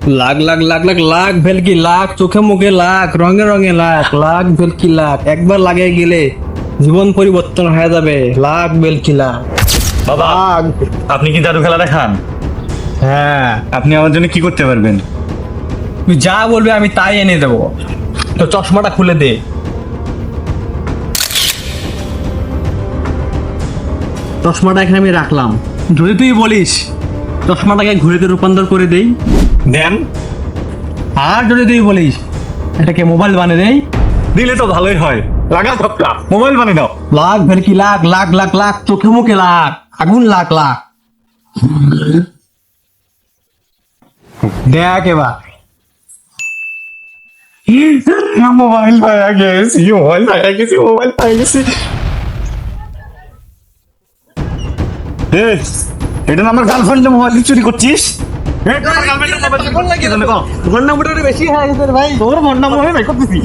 লাখ লাখ লাখ লাখ লাখ ভেলকি লাখ, চোখে মুখে লাখ, রঙে রঙে লাখ লাখ ভেলকি লাখ, একবার লাগে গেলে জীবন পরিবর্তন হয়ে যাবে। লাখ ভেলকি লাখ। বাবা, লাখ। আপনি কি জাদু খেলা দেখান? হ্যাঁ, আপনি আমার জন্য কি করতে পারবেন? তুই যা বলবি আমি তাই এনে দেবো। তো চশমাটা খুলে দে। চশমাটা এখানে আমি রাখলাম, যদি তুই বলিস চশমাটাকে ঘুরেতে রূপান্তর করে দেই, দেন। আর যদি তুই বলিস এটাকে মোবাইল বানিয়ে দেই, দিলে তো ভালোই হয়। লাগা ধক্কা, মোবাইল বানিয়ে দাও। লাখ ভেলকি লাখ লাখ লাখ লাখ, চোখে মুখে লাখ, আগুন লাখ লাখ। দেখ এবার। মোবাইল পাওয়া গেছি, মোবাইল পাওয়া গেছি, মোবাইল পাওয়া গেছি। এটা না আমার গার্লফ্রেন্ডের মোবাইল চুরি করছিস? ঘন্টা মোটামুটি বেশি হয়ে গেছে রে ভাই। তোর ফোন নাম্বার আমি বের করতেছি।